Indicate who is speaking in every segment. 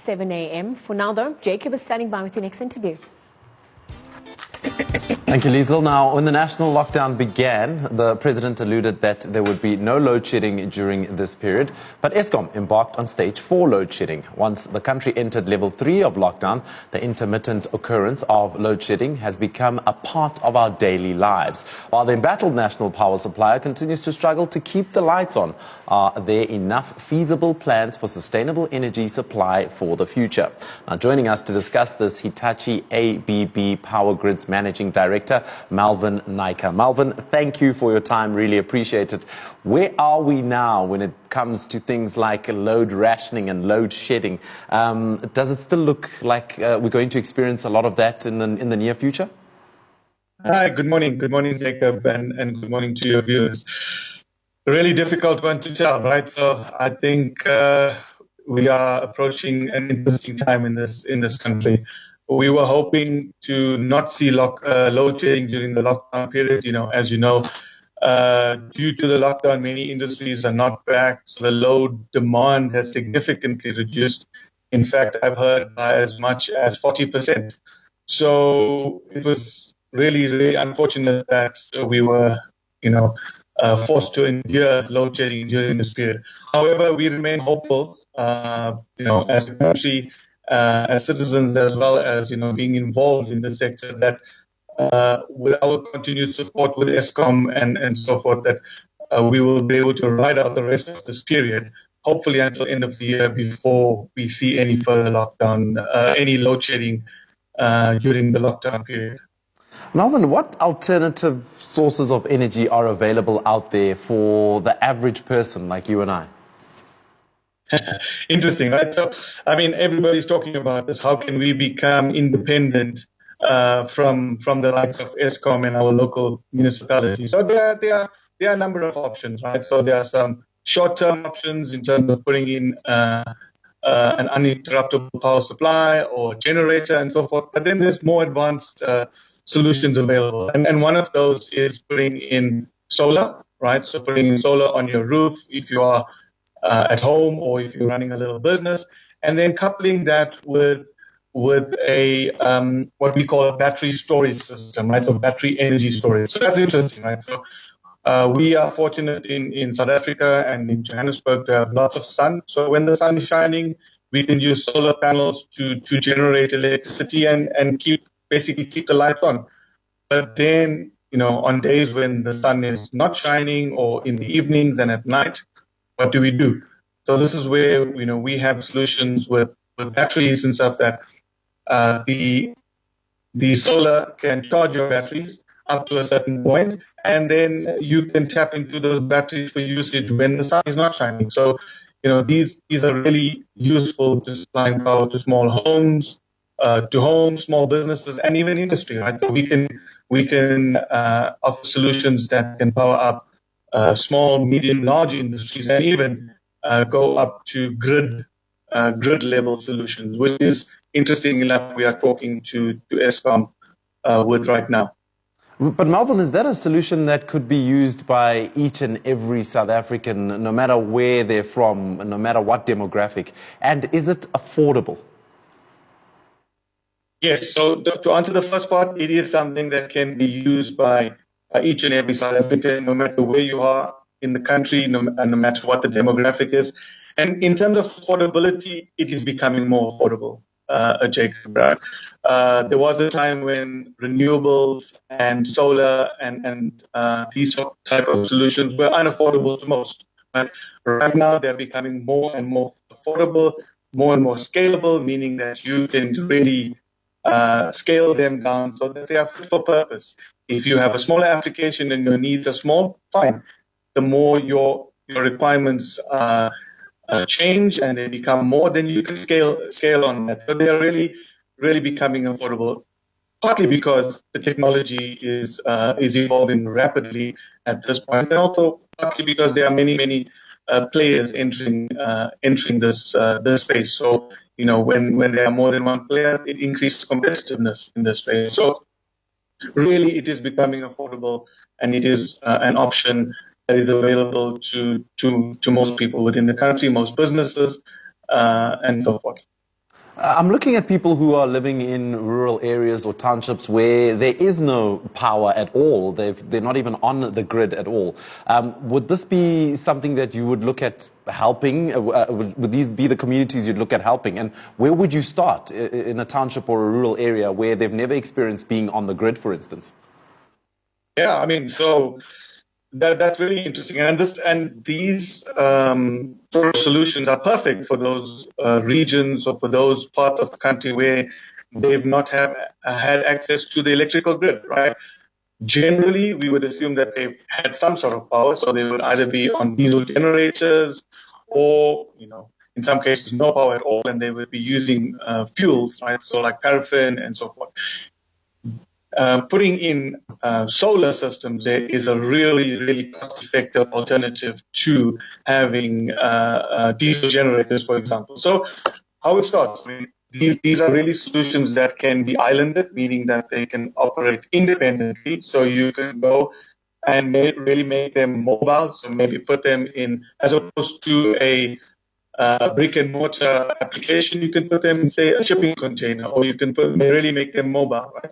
Speaker 1: 7 a.m. For now, though, Jacob is standing by with your next interview.
Speaker 2: Thank you, Liesl. Now, when the national lockdown began, the president alluded that there would be no load shedding during this period. But Eskom embarked on stage 4 load shedding. Once the country entered level 3 of lockdown, the intermittent occurrence of load shedding has become a part of our daily lives. While the embattled national power supplier continues to struggle to keep the lights on, are there enough feasible plans for sustainable energy supply for the future? Now, joining us to discuss this, Hitachi-ABB PowerGrids Managing Director, Malvin Naika. Malvin, thank you for your time. Really appreciate it. Where are we now when it comes to things like load rationing and load shedding? Does it still look like we're going to experience a lot of that in the near future?
Speaker 3: Hi, good morning. Good morning, Jacob, and good morning to your viewers. A really difficult one to tell, right? So I think we are approaching an interesting time in this country. We were hoping to not see load shedding during the lockdown period. As you know, due to the lockdown, many industries are not back, so the load demand has significantly reduced. In fact, I've heard by as much as 40%. So it was really, really unfortunate that we were, forced to endure load shedding during this period. However, we remain hopeful, as a country, as citizens, as well as being involved in the sector, that with our continued support with Eskom and so forth, that we will be able to ride out the rest of this period, hopefully until the end of the year, before we see any further lockdown, any load shedding during the lockdown period.
Speaker 2: Malvin, what alternative sources of energy are available out there for the average person like you and I?
Speaker 3: Interesting, right? So, everybody's talking about this. How can we become independent from the likes of Eskom and our local municipalities? So there are a number of options, right? So there are some short-term options in terms of putting in an uninterruptible power supply or generator and so forth. But then there's more advanced solutions available, and one of those is putting in solar, right? So putting in solar on your roof if you are at home or if you're running a little business, and then coupling that with a what we call a battery storage system, right? So battery energy storage. So that's interesting, right? So we are fortunate in South Africa and in Johannesburg to have lots of sun. So when the sun is shining, we can use solar panels to generate electricity and basically keep the lights on. But then, on days when the sun is not shining, or in the evenings and at night, what do we do? So this is where we have solutions with batteries and stuff, that the solar can charge your batteries up to a certain point, and then you can tap into those batteries for usage when the sun is not shining. So these are really useful to supplying power to small homes, small businesses, and even industry. Right? So we can offer solutions that can power up small, medium, large industries, and even go up to grid level solutions, which is interesting enough we are talking to Eskom with right now.
Speaker 2: But Malvin, is that a solution that could be used by each and every South African, no matter where they're from, no matter what demographic? And is it affordable?
Speaker 3: Yes, so to answer the first part, it is something that can be used by each and every South African, no matter where you are in the country, no matter what the demographic is. And in terms of affordability, it is becoming more affordable, Jacob. Right? There was a time when renewables and solar and these type of solutions were unaffordable to most. Right now, they're becoming more and more affordable, more and more scalable, meaning that you can really scale them down so that they are fit for purpose. If you have a smaller application and your needs are small, fine. The more your requirements change and they become more, then you can scale on that. So they are really, really becoming affordable, partly because the technology is evolving rapidly at this point, and also partly because there are many players entering this space. So when there are more than one player, it increases competitiveness in this space. So really, it is becoming affordable, and it is an option that is available to most people within the country, most businesses, and so forth.
Speaker 2: I'm looking at people who are living in rural areas or townships where there is no power at all. They're not even on the grid at all. Would this be something that you would look at helping? Would these be the communities you'd look at helping? And where would you start in a township or a rural area where they've never experienced being on the grid, for instance?
Speaker 3: Yeah, I mean, so that's really interesting, and these sort of solutions are perfect for those regions or for those parts of the country where they've not had access to the electrical grid, right? Generally, we would assume that they've had some sort of power, so they would either be on diesel generators, or in some cases, no power at all, and they would be using fuels, right? So like paraffin and so forth. Putting in solar systems there is a really, really cost-effective alternative to having diesel generators, for example. So how it starts, I mean, these are really solutions that can be islanded, meaning that they can operate independently. So you can go and really make them mobile, so maybe put them in, as opposed to a brick and mortar application, you can put them in, say, a shipping container, or you can really make them mobile, right?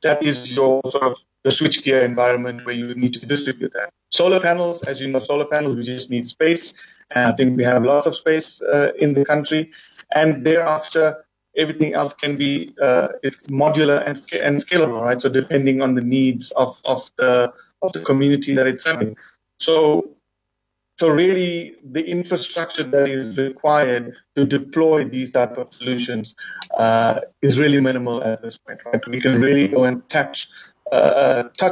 Speaker 3: That is your sort of the switchgear environment where you need to distribute that. Solar panels, as you know, solar panels, we just need space. And I think we have lots of space in the country. And thereafter, everything else can be it's modular and scalable, right? So depending on the needs of the community that it's serving. So really, the infrastructure that is required to deploy these type of solutions is really minimal at this point, right? We can really go and touch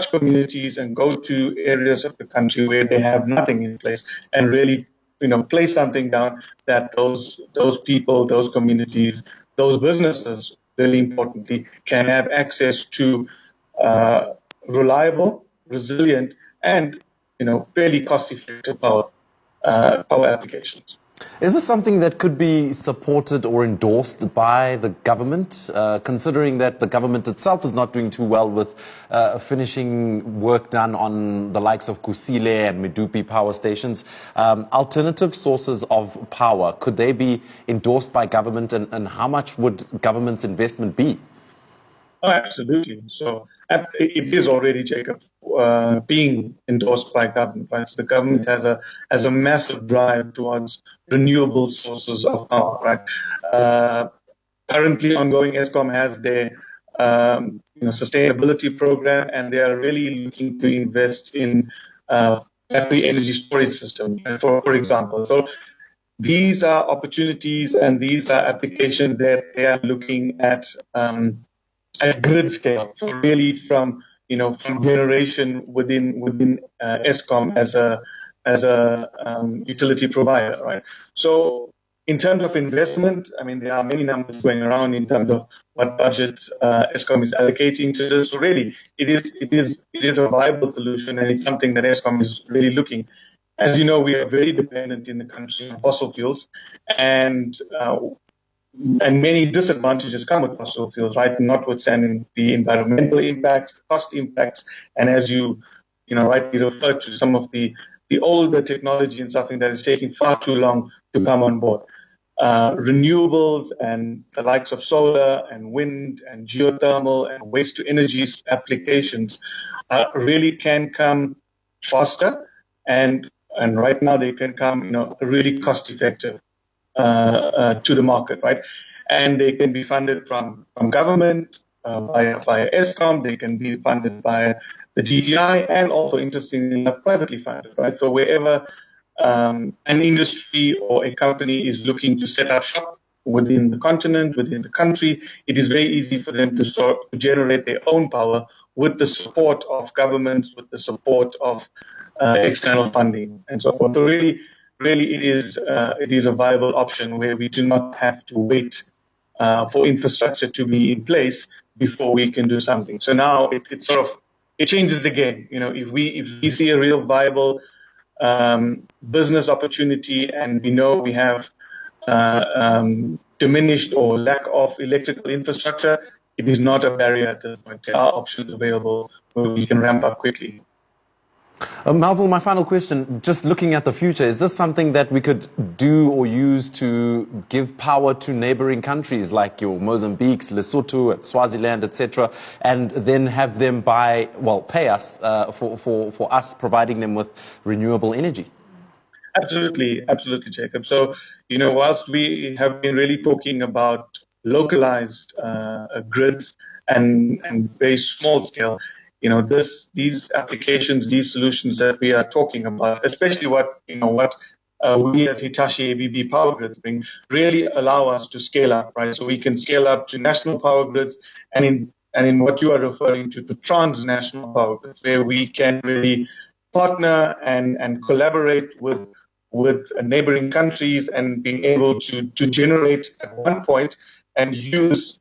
Speaker 3: communities and go to areas of the country where they have nothing in place, and really, place something down that those people, those communities, those businesses, really importantly, can have access to reliable, resilient, and fairly cost-effective power applications.
Speaker 2: Is this something that could be supported or endorsed by the government, considering that the government itself is not doing too well with finishing work done on the likes of Kusile and Medupi power stations? Alternative sources of power, could they be endorsed by government, and how much would government's investment be?
Speaker 3: Oh, absolutely. So it is already, Jacob, being endorsed by government. Right? So the government has a massive drive towards renewable sources of power. Right? Currently, ongoing ESCOM has their sustainability program, and they are really looking to invest in battery energy storage systems, for example. So these are opportunities and these are applications that they are looking at grid scale. So really from generation within ESCOM as a utility provider, right? So in terms of investment, I mean, there are many numbers going around in terms of what budget ESCOM is allocating to this. So really, it is a viable solution, and it's something that ESCOM is really looking. As you know, we are very dependent in the country on fossil fuels, and many disadvantages come with fossil fuels, right? Notwithstanding the environmental impacts, the cost impacts, and as you rightly referred to, some of the older technology and something that is taking far too long to come on board. Renewables and the likes of solar and wind and geothermal and waste to energy applications really can come faster, and right now they can come really cost effective to the market, right? And they can be funded from government via ESCOM. They can be funded by the GGI, and also interestingly enough, privately funded, right? So wherever an industry or a company is looking to set up shop within the continent, within the country, it is very easy for them to generate their own power with the support of governments, with the support of external funding, and so forth. So really, it is a viable option where we do not have to wait for infrastructure to be in place before we can do something. So now it changes the game. If we see a real viable business opportunity, and we know we have diminished or lack of electrical infrastructure, it is not a barrier at this point. There are options available where we can ramp up quickly.
Speaker 2: Malville, my final question, just looking at the future, is this something that we could do or use to give power to neighboring countries like your Mozambique, Lesotho, Swaziland, etc., and then have them pay us for us providing them with renewable energy?
Speaker 3: Absolutely, absolutely, Jacob. So, whilst we have been really talking about localized grids and very small scale, these applications, these solutions that we are talking about, especially what we as Hitachi-ABB Power Grids bring, really allow us to scale up, right? So we can scale up to national power grids, and in what you are referring to transnational power grids, where we can really partner and collaborate with neighboring countries and being able to generate at one point and use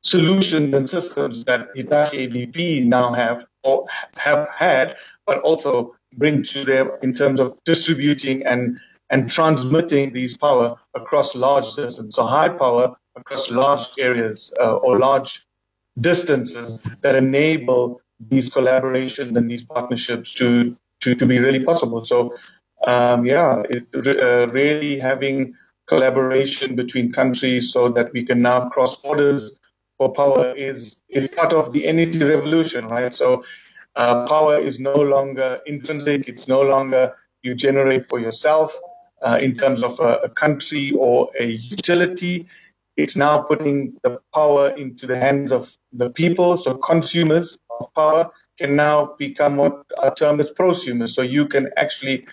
Speaker 3: solutions and systems that Hitachi-ABB now have or have had, but also bring to them in terms of distributing and transmitting these power across large distances, so high power across large areas or large distances that enable these collaborations and these partnerships to be really possible. So, really having collaboration between countries so that we can now cross borders for power is part of the energy revolution, right? So power is no longer intrinsic. It's no longer you generate for yourself in terms of a country or a utility. It's now putting the power into the hands of the people. So consumers of power can now become what are termed as prosumers. So you can actually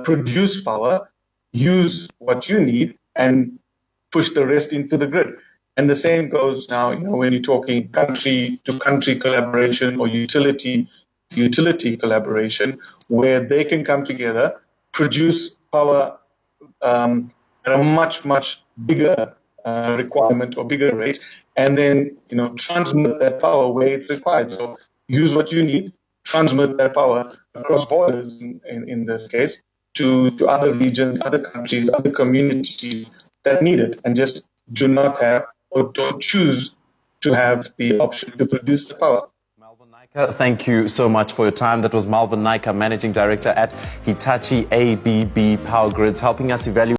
Speaker 3: produce power, use what you need, and push the rest into the grid. And the same goes now, when you're talking country-to-country collaboration or utility collaboration, where they can come together, produce power at a much, much bigger requirement or bigger rate, and then, transmit that power where it's required. So use what you need, transmit that power across borders, in this case, to other regions, other countries, other communities that need it, and just do not have or don't choose to have the option to produce the power.
Speaker 2: Thank you so much for your time. That was Malvin Naika, Managing Director at Hitachi-ABB Power Grids, helping us evaluate